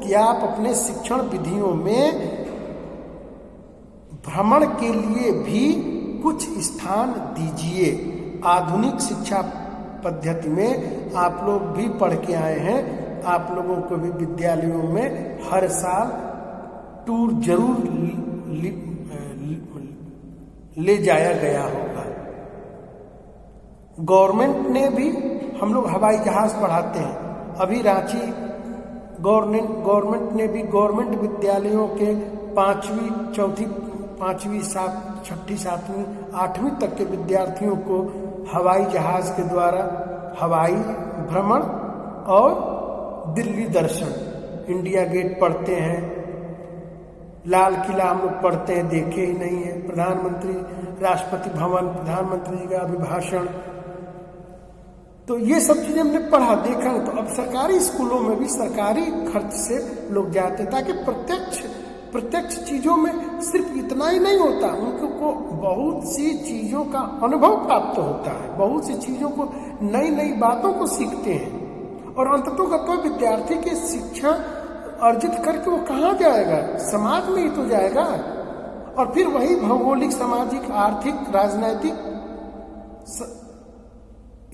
कि आप अपने शिक्षण विधियों में भ्रमण के लिए भी कुछ स्थान दीजिए। आधुनिक शिक्षा पद्धति में आप लोग भी पढ़ के आए हैं, आप लोगों को भी विद्यालयों में हर साल टूर जरूर ले जाया गया होगा। गवर्नमेंट ने भी, हम लोग हवाई जहाज पढ़ाते हैं, अभी रांची गवर्नमेंट ने भी गवर्नमेंट विद्यालयों के 5वीं, 4वीं, 5वीं, 6ठी, 7वीं, 8वीं तक के विद्यार्थियों को हवाई जहाज के द्वारा हवाई भ्रमण और दिल्ली दर्शन, इंडिया गेट पढ़ते हैं, लाल किला हम लोग पढ़ते हैं, देखे ही नहीं है, प्रधानमंत्री, राष्ट्रपति भवन, प्रधानमंत्री जी का अभिभाषण, तो ये सब चीजें हमने पढ़ा, देखा। तो अब सरकारी स्कूलों में भी सरकारी खर्च से लोग जाते हैं, ताकि प्रत्यक्ष चीजों में सिर्फ इतना ही नहीं होता, उनको बहुत सी चीजों का अनुभव प्राप्त होता है, बहुत सी चीजों को, नई नई बातों को सीखते हैं। और अंततः विद्यार्थी की शिक्षा अर्जित करके वो कहाँ जाएगा? समाज में ही तो जाएगा। और फिर वही भौगोलिक, सामाजिक, आर्थिक, राजनैतिक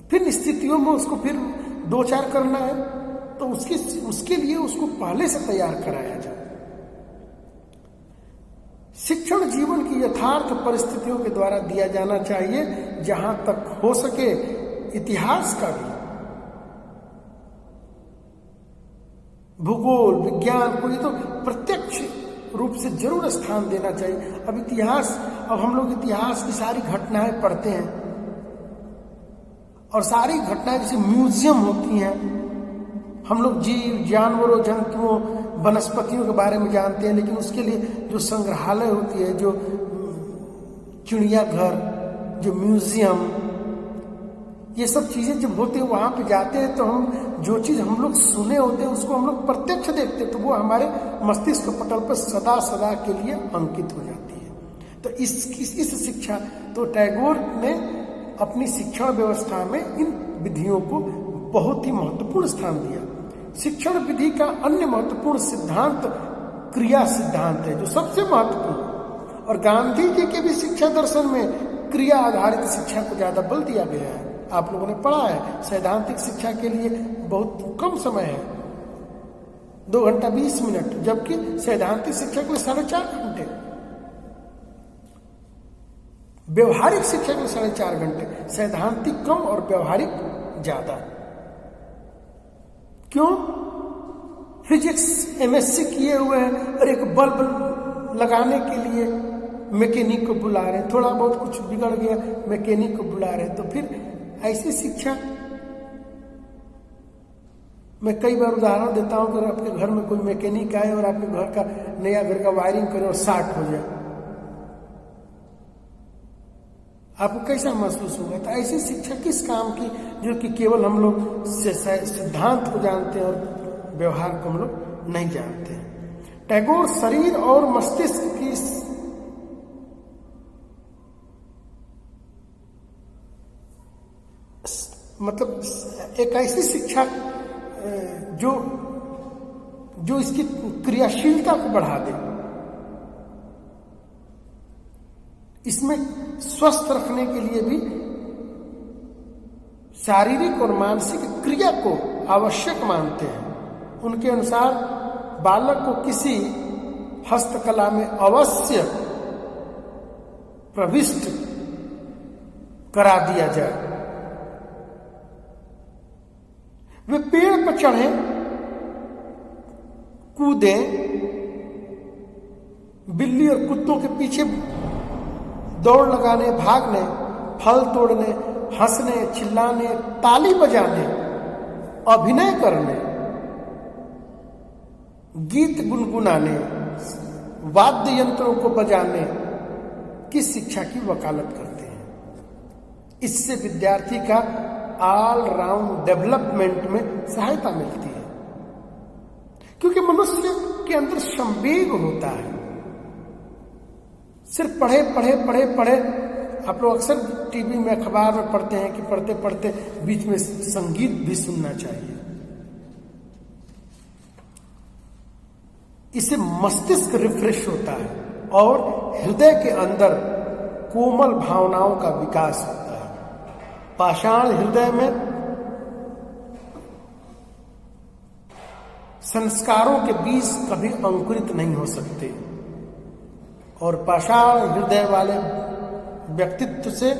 फिर स्थितियों में उसको फिर 2-4 करना है, तो उसके लिए उसको पहले से तैयार कराया जाए। शिक्षण जीवन की यथार्थ परिस्थितियों के द्वारा दिया जाना चाहिए, जहां तक हो सके इतिहास का भी, भूगोल, विज्ञान को, ये तो प्रत्यक्ष रूप से जरूर स्थान देना चाहिए। अब हम लोग इतिहास की सारी घटनाएं पढ़ते हैं, और सारी घटनाएं जैसे म्यूजियम होती हैं, हम लोग जीव, जानवरों, जंतुओं, वनस्पतियों के बारे में जानते हैं, लेकिन उसके लिए जो संग्रहालय होती है, जो चिड़ियाघर, जो म्यूजियम, ये सब चीजें जब होते हैं, वहां पे जाते हैं, तो हम जो चीज हम लोग सुने होते हैं उसको हम लोग प्रत्यक्ष देखते हैं, तो वो हमारे मस्तिष्क पटल पर सदा सदा के लिए अंकित हो जाती है। तो इस शिक्षा, तो टैगोर ने अपनी शिक्षण व्यवस्था में इन विधियों को बहुत ही महत्वपूर्ण स्थान दिया। शिक्षण विधि का अन्य महत्वपूर्ण सिद्धांत क्रिया सिद्धांत है, जो सबसे महत्वपूर्ण। और गांधी जी के भी शिक्षा दर्शन में क्रिया आधारित शिक्षा को ज्यादा बल दिया गया है। आप लोगों ने पढ़ा है, सैद्धांतिक शिक्षा के लिए बहुत कम समय है, 2 घंटा 20 मिनट, जबकि सैद्धांतिक शिक्षा के लिए 4.5 घंटे, व्यवहारिक शिक्षा के लिए 4.5 घंटे। सैद्धांतिक कम और व्यवहारिक ज्यादा। क्यों? फिजिक्स MSc किए हुए हैं और एक बल्ब लगाने के लिए मैकेनिक को बुला रहे हैं, थोड़ा बहुत कुछ बिगड़ गया, मैकेनिक को बुला रहे हैं, तो फिर ऐसी शिक्षा। मैं कई बार उदाहरण देता हूं कि आपके घर में कोई मैकेनिक आए और आपके घर का नया घर का वायरिंग करे और शॉर्ट हो जाए, आपको कैसा महसूस होगा? तो ऐसी शिक्षा किस काम की, जो कि केवल हम लोग सिद्धांत को जानते हैं और व्यवहार को हम लोग नहीं जानते हैं। टैगोर शरीर और मस्तिष्क की मतलब एक ऐसी शिक्षा जो इसकी क्रियाशीलता को बढ़ा दे, इसमें स्वस्थ रखने के लिए भी शारीरिक और मानसिक क्रिया को आवश्यक मानते हैं। उनके अनुसार बालक को किसी हस्तकला में अवश्य प्रविष्ट करा दिया जाए। वे पेड़ पर चढ़े, कूदें, बिल्ली और कुत्तों के पीछे दौड़ लगाने, भागने, फल तोड़ने, हंसने, चिल्लाने, ताली बजाने, अभिनय करने, गीत गुनगुनाने, वाद्य यंत्रों को बजाने की शिक्षा की वकालत करते हैं। इससे विद्यार्थी का ऑल राउंड डेवलपमेंट में सहायता मिलती है, क्योंकि मनुष्य के अंदर संवेग होता है। सिर्फ पढ़े पढ़े पढ़े पढ़े, आप लोग अक्सर टीवी में, अखबार में पढ़ते हैं कि पढ़ते पढ़ते बीच में संगीत भी सुनना चाहिए। इससे मस्तिष्क रिफ्रेश होता है और हृदय के अंदर कोमल भावनाओं का विकास होता है। पाषाण हृदय में संस्कारों के बीज कभी अंकुरित नहीं हो सकते और पाषाण हृदय वाले व्यक्तित्व से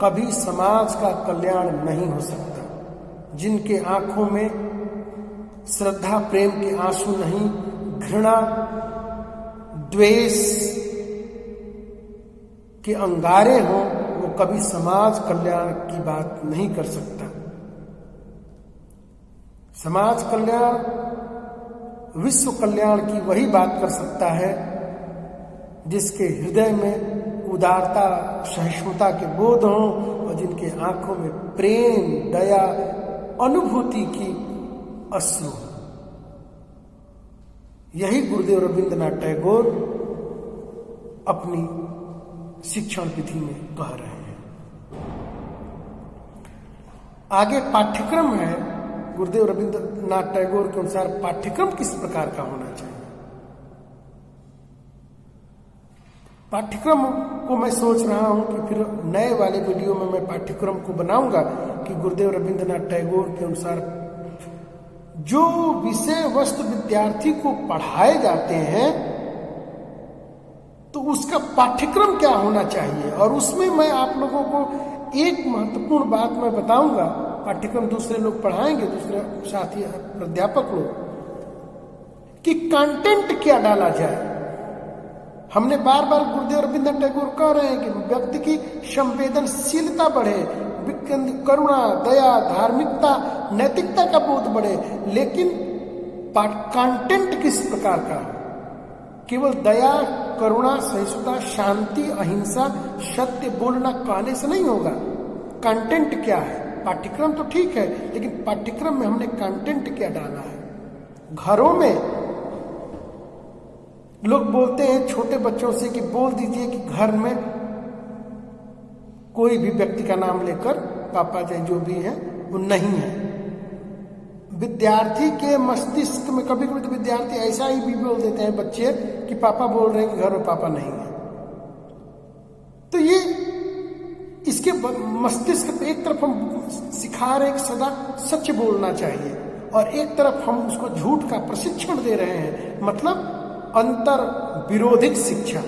कभी समाज का कल्याण नहीं हो सकता। जिनके आंखों में श्रद्धा प्रेम के आंसू नहीं, घृणा द्वेष के अंगारे हों, वो कभी समाज कल्याण की बात नहीं कर सकता। समाज कल्याण, विश्व कल्याण की वही बात कर सकता है जिसके हृदय में उदारता सहिष्णुता के बोध हों और जिनके आंखों में प्रेम दया अनुभूति की अश्रु हो। यही गुरुदेव रविंद्रनाथ टैगोर अपनी शिक्षण विधि में कह रहे हैं। आगे पाठ्यक्रम है। गुरुदेव रविंद्रनाथ टैगोर के अनुसार पाठ्यक्रम किस प्रकार का होना चाहिए। पाठ्यक्रम को मैं सोच रहा हूं कि फिर नए वाले वीडियो में मैं पाठ्यक्रम को बनाऊंगा कि गुरुदेव रविंद्रनाथ टैगोर के अनुसार जो विषय वस्तु विद्यार्थी को पढ़ाए जाते हैं तो उसका पाठ्यक्रम क्या होना चाहिए। और उसमें मैं आप लोगों को एक महत्वपूर्ण बात मैं बताऊंगा। पाठ्यक्रम दूसरे लोग पढ़ाएंगे, दूसरे साथी प्राध्यापक लोग, कि कंटेंट क्या डाला जाए। हमने बार बार गुरुदेव रविंद्रनाथ टैगोर कह रहे हैं कि व्यक्ति की संवेदनशीलता बढ़े, करुणा दया धार्मिकता नैतिकता का बोध बढ़े, लेकिन कंटेंट किस प्रकार का है। केवल दया करुणा सहिष्णुता शांति अहिंसा सत्य बोलना कहने से नहीं होगा। कंटेंट क्या है। पाठ्यक्रम तो ठीक है, लेकिन पाठ्यक्रम में हमने कंटेंट क्या डाला है। घरों में लोग बोलते हैं छोटे बच्चों से कि बोल दीजिए कि घर में कोई भी व्यक्ति का नाम लेकर, पापा चाहे जो भी है वो नहीं है। विद्यार्थी के मस्तिष्क में कभी कभी तो विद्यार्थी ऐसा ही भी बोल देते हैं बच्चे कि पापा बोल रहे हैं कि घर में पापा नहीं है। तो ये इसके मस्तिष्क पे एक तरफ हम सिखा रहे हैं कि सदा सच बोलना चाहिए और एक तरफ हम उसको झूठ का प्रशिक्षण दे रहे हैं। मतलब अंतर विरोधित शिक्षा।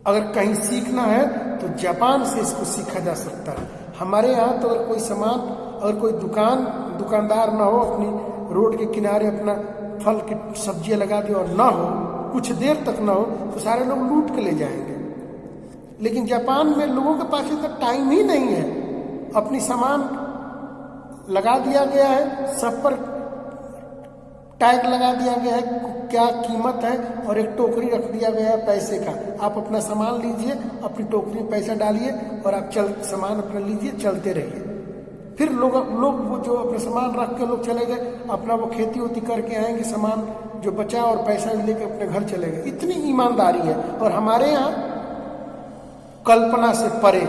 अगर कहीं सीखना है तो जापान से इसको सीखा जा सकता है। हमारे यहाँ तो अगर कोई सामान, अगर कोई दुकानदार ना हो, अपनी रोड के किनारे अपना फल की सब्जियां लगा दी और ना हो, कुछ देर तक ना हो, तो सारे लोग लूट के ले जाएंगे। लेकिन जापान में लोगों के पास इतना टाइम ही नहीं है। अपनी सामान लगा दिया गया है, सब पर टैग लगा दिया गया है क्या कीमत है और एक टोकरी रख दिया गया है पैसे का। आप अपना सामान लीजिए, अपनी टोकरी में पैसा डालिए और आप सामान अपना लीजिए, चलते रहिए। फिर लोग वो जो अपना सामान रख के लोग चले गए, अपना वो खेती होती करके आएंगे, सामान जो बचा और पैसा लेके अपने घर चले गए। इतनी ईमानदारी है। और हमारे यहाँ कल्पना से परे,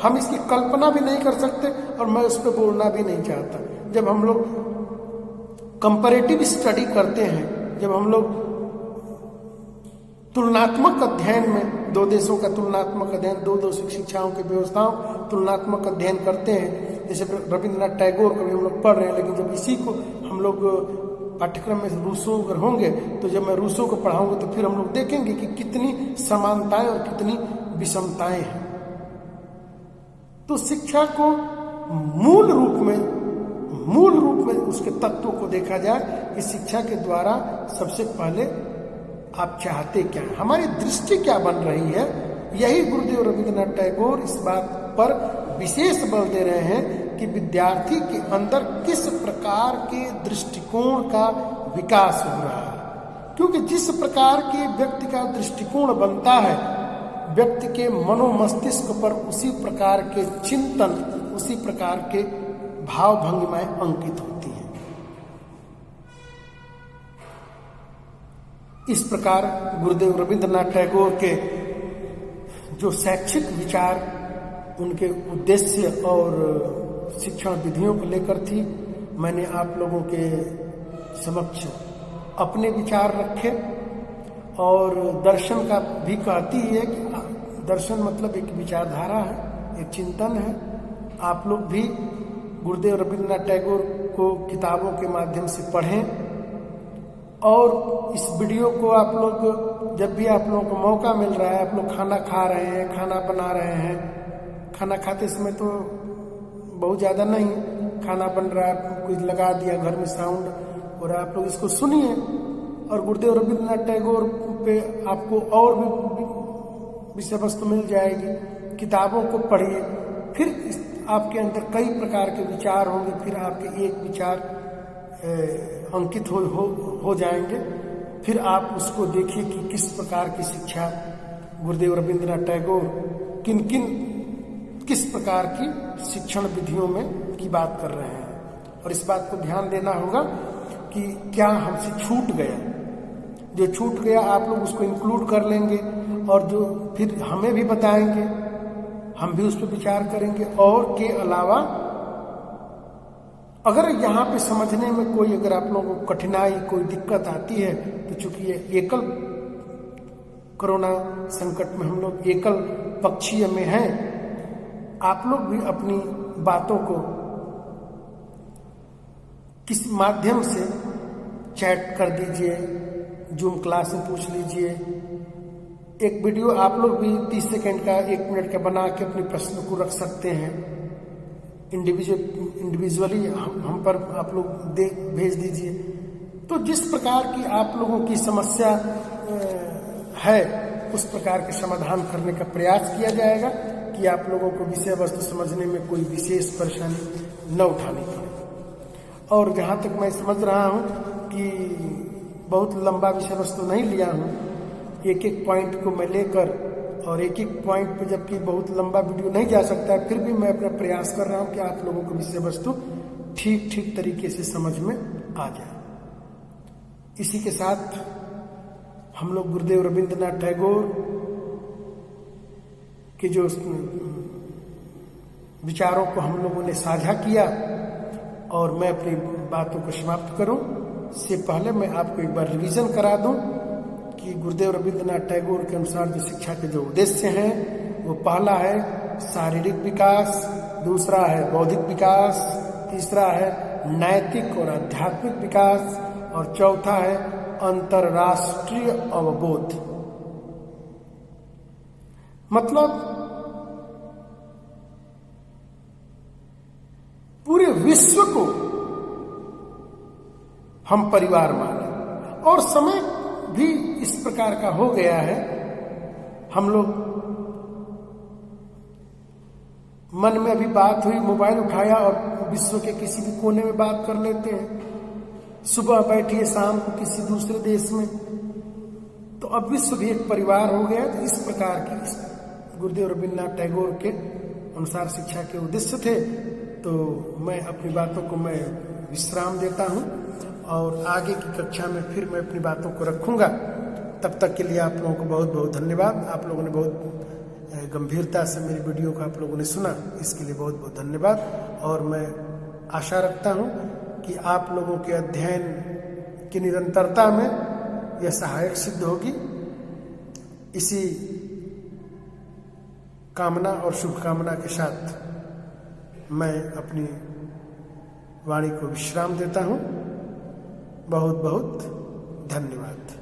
हम इसकी कल्पना भी नहीं कर सकते और मैं उस पर बोलना भी नहीं चाहता। जब हम लोग कंपैरेटिव स्टडी करते हैं, जब हम लोग तुलनात्मक अध्ययन में दो देशों का तुलनात्मक अध्ययन, दो शिक्षाओं की व्यवस्थाओं तुलनात्मक अध्ययन करते हैं, जैसे रविंद्रनाथ टैगोर को भी हम लोग पढ़ रहे हैं, लेकिन जब इसी को हम लोग पाठ्यक्रम में रूसो अगर होंगे तो जब मैं रूसो को पढ़ाऊंगा तो फिर हम लोग देखेंगे कि कितनी समानताएं और कितनी विषमताएं हैं। तो शिक्षा को मूल रूप में उसके तत्वों को देखा जाए कि शिक्षा के द्वारा सबसे पहले आप चाहते क्या है, हमारी दृष्टि क्या बन रही है। यही गुरुदेव रविंद्रनाथ टैगोर इस बात पर विशेष बल दे रहे हैं कि विद्यार्थी के अंदर किस प्रकार के दृष्टिकोण का विकास हो रहा है। क्योंकि जिस प्रकार के व्यक्ति का दृष्टिकोण बनता है, व्यक्ति के मनोमस्तिष्क पर उसी प्रकार के चिंतन, उसी प्रकार के भाव भंगिमाएं अंकित होती हैं। इस प्रकार गुरुदेव रविंद्रनाथ टैगोर के जो शैक्षिक विचार, उनके उद्देश्य और शिक्षण विधियों को लेकर थी, मैंने आप लोगों के समक्ष अपने विचार रखे। और दर्शन का भी कहती है कि दर्शन मतलब एक विचारधारा है, एक चिंतन है। आप लोग भी गुरुदेव रविंद्रनाथ टैगोर को किताबों के माध्यम से पढ़ें। और इस वीडियो को आप लोग जब भी आप लोगों को मौका मिल रहा है, आप लोग खाना खा रहे हैं, खाना बना रहे हैं, खाना खाते समय तो बहुत ज़्यादा नहीं, खाना बन रहा है, कुछ लगा दिया घर में साउंड, और आप लोग इसको सुनिए। और गुरुदेव रविंद्रनाथ टैगोर पे आपको और भी विषय वस्तु मिल जाएगी। किताबों को पढ़िए, फिर आपके अंदर कई प्रकार के विचार होंगे, फिर आपके एक विचार अंकित हो जाएंगे। फिर आप उसको देखिए कि किस प्रकार की शिक्षा गुरुदेव रविंद्रनाथ टैगोर किस प्रकार की शिक्षण विधियों में की बात कर रहे हैं। और इस बात को ध्यान देना होगा कि क्या हमसे छूट गया, जो छूट गया आप लोग उसको इंक्लूड कर लेंगे, और जो फिर हमें भी बताएंगे, हम भी उस पर विचार करेंगे। और के अलावा अगर यहाँ पे समझने में कोई अगर आप लोगों को कठिनाई, कोई दिक्कत आती है, तो चूंकि ये एकल कोरोना संकट में हम लोग एकल पक्षीय में हैं, आप लोग भी अपनी बातों को किस माध्यम से चैट कर दीजिए, जूम क्लास में पूछ लीजिए। एक वीडियो आप लोग भी 30 सेकंड का, 1 मिनट का बना के अपने प्रश्न को रख सकते हैं। इंडिविजुअली हम पर आप लोग भेज दीजिए। तो जिस प्रकार की आप लोगों की समस्या है, उस प्रकार के समाधान करने का प्रयास किया जाएगा कि आप लोगों को विषय वस्तु समझने में कोई विशेष परेशानी न उठानी पड़े। और जहाँ तक मैं समझ रहा हूँ कि बहुत लंबा विषय वस्तु नहीं लिया हूँ, एक एक पॉइंट को मैं लेकर, और एक एक पॉइंट पे जबकि बहुत लंबा वीडियो नहीं जा सकता है, फिर भी मैं अपना प्रयास कर रहा हूँ कि आप लोगों को विषय वस्तु ठीक तरीके से समझ में आ जाए। इसी के साथ हम लोग गुरुदेव रविंद्रनाथ टैगोर के जो विचारों को हम लोगों ने साझा किया, और मैं अपनी बातों को समाप्त करूं से पहले मैं आपको एक बार रिवीजन करा दूं कि गुरुदेव रविंद्रनाथ टैगोर के अनुसार जो शिक्षा के जो उद्देश्य हैं, वो पहला है शारीरिक विकास, दूसरा है बौद्धिक विकास, तीसरा है नैतिक और आध्यात्मिक विकास, और चौथा है अंतरराष्ट्रीय अवबोध। मतलब पूरे विश्व को हम परिवार माने। और समय भी इस प्रकार का हो गया है, हम लोग मन में अभी बात हुई, मोबाइल उठाया और विश्व के किसी भी कोने में बात कर लेते हैं। सुबह बैठिए, शाम को किसी दूसरे देश में, तो अब विश्व भी एक परिवार हो गया। तो इस प्रकार की गुरुदेव रविंद्रनाथ टैगोर के अनुसार शिक्षा के उद्देश्य थे। तो मैं अपनी बातों को मैं विश्राम देता हूं, और आगे की कक्षा में फिर मैं अपनी बातों को रखूंगा। तब तक के लिए आप लोगों को बहुत बहुत धन्यवाद। आप लोगों ने बहुत गंभीरता से मेरी वीडियो को आप लोगों ने सुना, इसके लिए बहुत बहुत धन्यवाद। और मैं आशा रखता हूं कि आप लोगों के अध्ययन की निरंतरता में यह सहायक सिद्ध होगी। इसी कामना और शुभकामना के साथ मैं अपनी वाणी को विश्राम देता हूं। बहुत बहुत धन्यवाद।